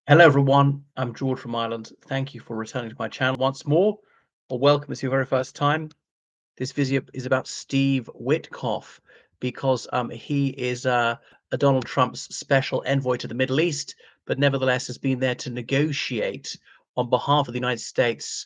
Hello, everyone. I'm George from Ireland. Thank you for returning to my channel once more, or welcome if it's your very first time. This video is about Steve Witkoff because he is a Donald Trump's special envoy to the Middle East, but nevertheless has been there to negotiate on behalf of the United States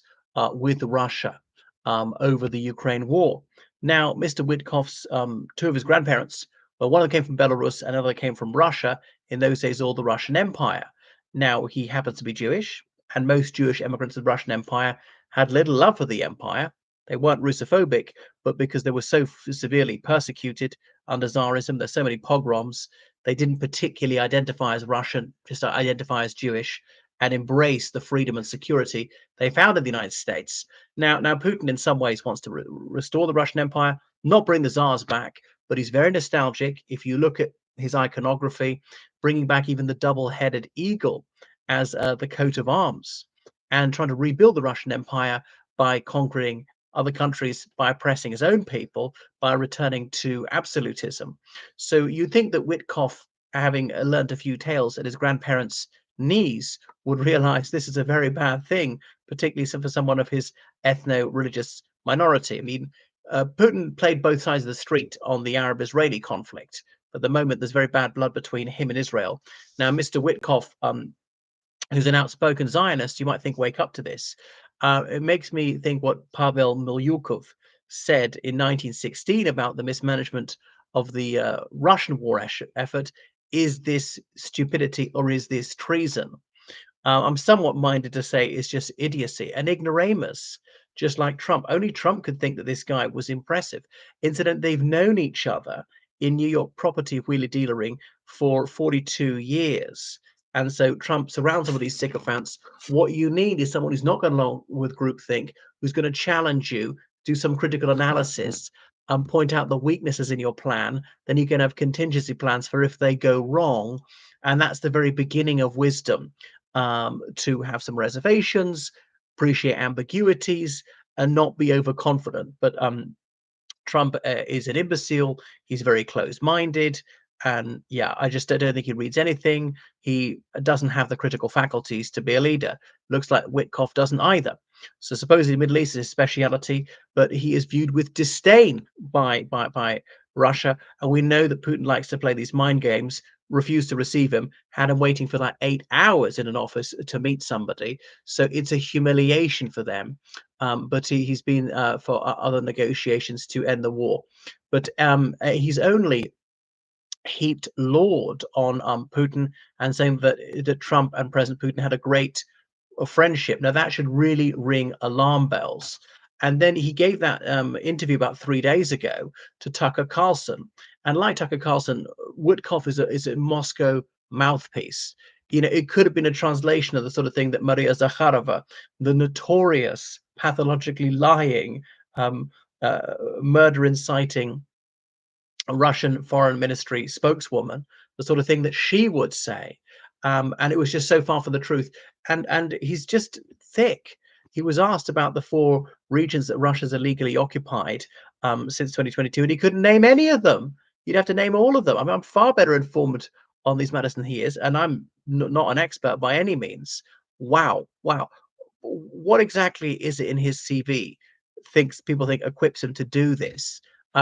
with Russia over the Ukraine war. Now, Mr. Witkoff's two of his grandparents, well, one of them came from Belarus, and another came from Russia. In those days, all the Russian Empire. Now, he happens to be Jewish, and most Jewish immigrants to the Russian Empire had little love for the empire. They weren't Russophobic, but because they were so severely persecuted under Tsarism, there's so many pogroms, they didn't particularly identify as Russian, just identify as Jewish and embrace the freedom and security they found in the United States. Now Putin, in some ways, wants to restore the Russian Empire, not bring the Tsars back, but he's very nostalgic. If you look at his iconography, bringing back even the double-headed eagle as the coat of arms, and trying to rebuild the Russian Empire by conquering other countries, by oppressing his own people, by returning to absolutism. So you'd think that Witkoff, having learnt a few tales at his grandparents' knees, would realize this is a very bad thing, particularly for someone of his ethno-religious minority. I mean, Putin played both sides of the street on the Arab-Israeli conflict. At the moment, there's very bad blood between him and Israel. Now, Mr. Witkoff, who's an outspoken Zionist, you might think, wake up to this. It makes me think what Pavel Milyukov said in 1916 about the mismanagement of the Russian war effort. Is this stupidity or is this treason? I'm somewhat minded to say it's just idiocy and ignoramus, just like Trump. Only Trump could think that this guy was impressive. Incident, they've known each other in New York property wheeler dealering for 42 years. And so Trump surrounds some of these sycophants. What you need is someone who's not going along with groupthink, who's going to challenge you, do some critical analysis, and point out the weaknesses in your plan. Then you can have contingency plans for if they go wrong. And that's the very beginning of wisdom, to have some reservations, appreciate ambiguities, and not be overconfident. But Trump is an imbecile. He's very closed-minded, and yeah, I just don't think he reads anything. He doesn't have the critical faculties to be a leader. Looks like Witkoff doesn't either. So supposedly the Middle East is his speciality, but he is viewed with disdain by Russia, and we know that Putin likes to play these mind games. Refused to receive him, had him waiting for like 8 hours in an office to meet somebody. So it's a humiliation for them. But he's been for other negotiations to end the war. But he's only heaped laud on Putin and saying that Trump and President Putin had a great friendship. Now that should really ring alarm bells. And then he gave that interview about 3 days ago to Tucker Carlson. And like Tucker Carlson, Witkoff is a Moscow mouthpiece. You know, it could have been a translation of the sort of thing that Maria Zakharova, the notorious, pathologically lying, um, murder inciting Russian foreign ministry spokeswoman, the sort of thing that she would say. And it was just so far from the truth. And he's just thick. He was asked about the four regions that Russia's illegally occupied since 2022, and he couldn't name any of them. You'd have to name all of them. I mean, I'm far better informed on these matters than he is, and I'm not an expert by any means. Wow, wow. What exactly is it in his CV thinks people think equips him to do this?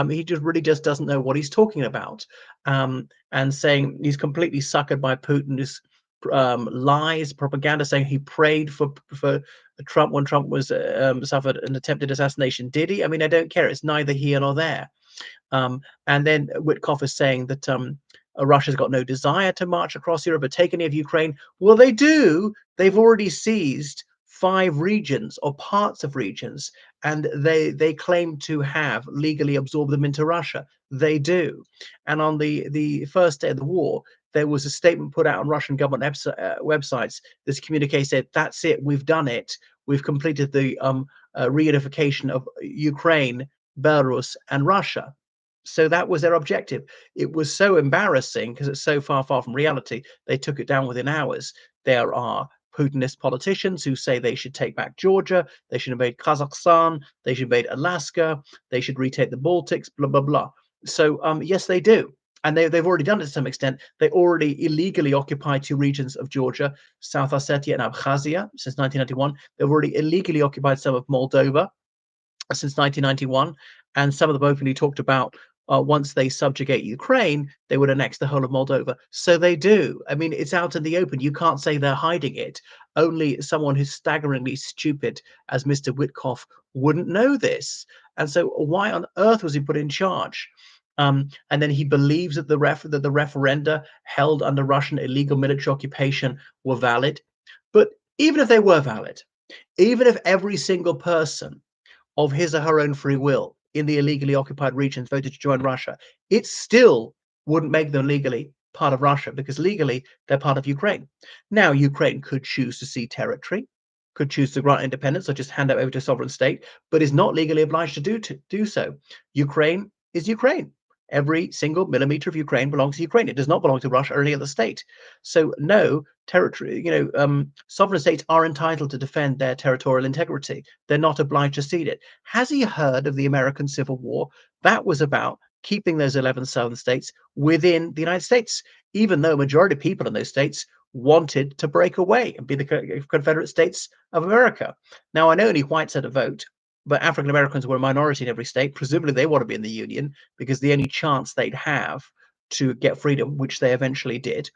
He just really just doesn't know what he's talking about, and saying he's completely suckered by Putin's lies, propaganda, saying he prayed for Trump when Trump was suffered an attempted assassination. Did he? I mean, I don't care. It's neither here nor there. And then Witkoff is saying that Russia's got no desire to march across Europe or take any of Ukraine. Well, they do. They've already seized 5 regions or parts of regions, and they claim to have legally absorbed them into Russia. They do. And on the first day of the war, there was a statement put out on Russian government websites. This communique said, "That's it. We've done it. We've completed the reunification of Ukraine, Belarus, and Russia." So that was their objective. It was so embarrassing because it's so far from reality. They took it down within hours. There are Putinist politicians who say they should take back Georgia, they should invade Kazakhstan, they should invade Alaska, they should retake the Baltics, blah, blah, blah. So, yes, they do. and they've already done it to some extent. They already illegally occupy two regions of Georgia, South Ossetia and Abkhazia, since 1991. They've already illegally occupied some of Moldova since 1991, and some of them openly talked about once they subjugate Ukraine, they would annex the whole of Moldova. So they do. I mean, it's out in the open. You can't say they're hiding it. Only someone who's staggeringly stupid, as Mr. Witkoff, wouldn't know this. And so, why on earth was he put in charge? And then he believes that the referenda held under Russian illegal military occupation were valid. But even if they were valid, even if every single person of his or her own free will in the illegally occupied regions voted to join Russia, it still wouldn't make them legally part of Russia, because legally they're part of Ukraine. Now, Ukraine could choose to cede territory, could choose to grant independence or just hand it over to a sovereign state, but is not legally obliged to do so. Ukraine is Ukraine. Every single millimeter of Ukraine belongs to Ukraine. It does not belong to Russia or any other state. So no territory, sovereign states are entitled to defend their territorial integrity. They're not obliged to cede it. Has he heard of the American Civil War? That was about keeping those 11 southern states within the United States, even though a majority of people in those states wanted to break away and be the Confederate States of America. Now, I know only whites had a vote, but African Americans were a minority in every state. Presumably they want to be in the Union because the only chance they'd have to get freedom, which they eventually did.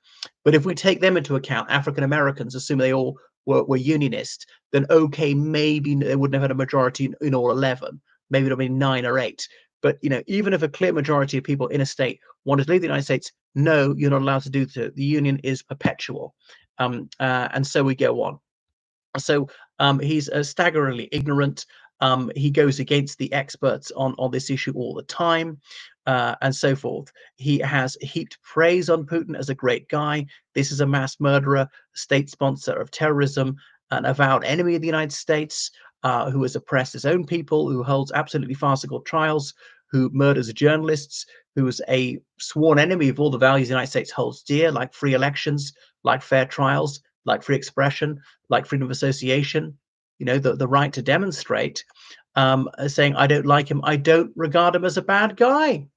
But if we take them into account, African Americans, assume they all were unionist, then okay, maybe they wouldn't have had a majority in all 11. Maybe it'll be 9 or 8. But even if a clear majority of people in a state wanted to leave the United States, no, you're not allowed to do so. The union is perpetual, and so we go on. So he's staggeringly ignorant. He goes against the experts on this issue all the time, and so forth. He has heaped praise on Putin as a great guy. This is a mass murderer, state sponsor of terrorism, an avowed enemy of the United States, who has oppressed his own people, who holds absolutely farcical trials, who murders journalists, who is a sworn enemy of all the values the United States holds dear, like free elections, like fair trials, like free expression, like freedom of association, the right to demonstrate, saying, I don't like him. I don't regard him as a bad guy.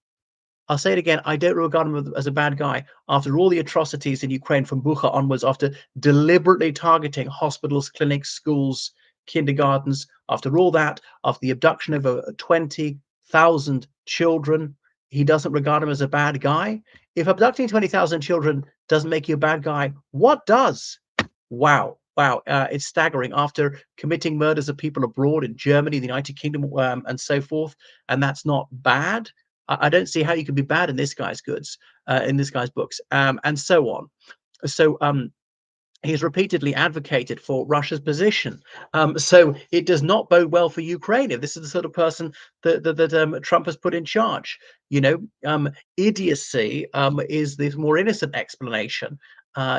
I'll say it again. I don't regard him as a bad guy. After all the atrocities in Ukraine from Bucha onwards, after deliberately targeting hospitals, clinics, schools, kindergartens, after all that, after the abduction of over 20,000 children, he doesn't regard him as a bad guy. If abducting 20,000 children doesn't make you a bad guy, what does? Wow. It's staggering. After committing murders of people abroad in Germany, the United Kingdom, and so forth, and that's not bad. I don't see how you could be bad in this guy's goods, in this guy's books, and so on. So he's repeatedly advocated for Russia's position. So it does not bode well for Ukraine if this is the sort of person that Trump has put in charge. Idiocy is the more innocent explanation.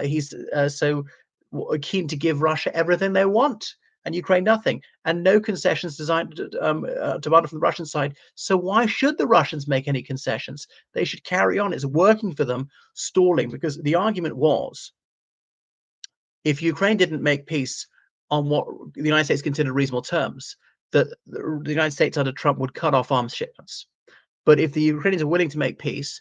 He's so keen to give Russia everything they want and Ukraine nothing, and no concessions designed demanded from the Russian side. So why should the Russians make any concessions? They should carry on. It's working for them, stalling, because the argument was, if Ukraine didn't make peace on what the United States considered reasonable terms, that the United States under Trump would cut off arms shipments. But if the Ukrainians are willing to make peace,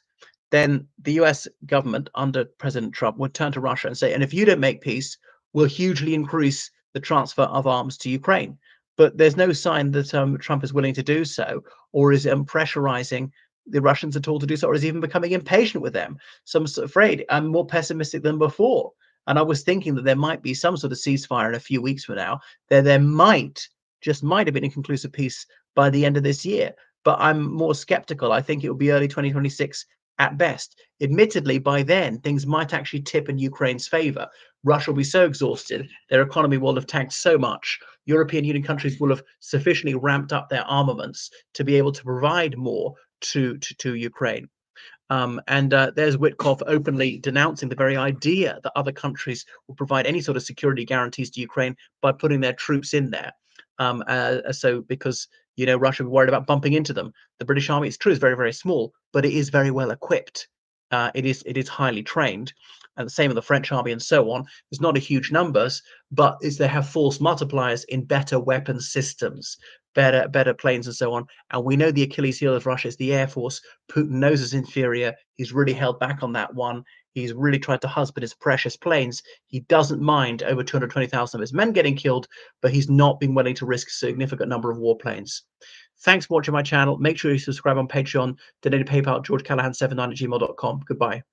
then the US government under President Trump would turn to Russia and say, and if you don't make peace, we'll hugely increase the transfer of arms to Ukraine. But there's no sign that Trump is willing to do so, or is pressurizing the Russians at all to do so, or is even becoming impatient with them. So I'm afraid I'm more pessimistic than before. And I was thinking that there might be some sort of ceasefire in a few weeks from now. There might have been a conclusive peace by the end of this year. But I'm more skeptical. I think it will be early 2026 at best. Admittedly, by then, things might actually tip in Ukraine's favor. Russia will be so exhausted, their economy will have tanked so much. European Union countries will have sufficiently ramped up their armaments to be able to provide more to Ukraine. There's Witkoff openly denouncing the very idea that other countries will provide any sort of security guarantees to Ukraine by putting their troops in there. Because Russia will be worried about bumping into them. The British Army, it's true, is very, very small, but it is very well equipped. It is highly trained, and the same with the French Army and so on. It's not a huge numbers, but they have force multipliers in better weapon systems, better planes and so on. And we know the Achilles heel of Russia is the Air Force. Putin knows it's inferior. He's really held back on that one. He's really tried to husband his precious planes. He doesn't mind over 220,000 of his men getting killed, but he's not been willing to risk a significant number of warplanes. Thanks for watching my channel. Make sure you subscribe on Patreon. Donate to PayPal, georgecallahan79@gmail.com. Goodbye.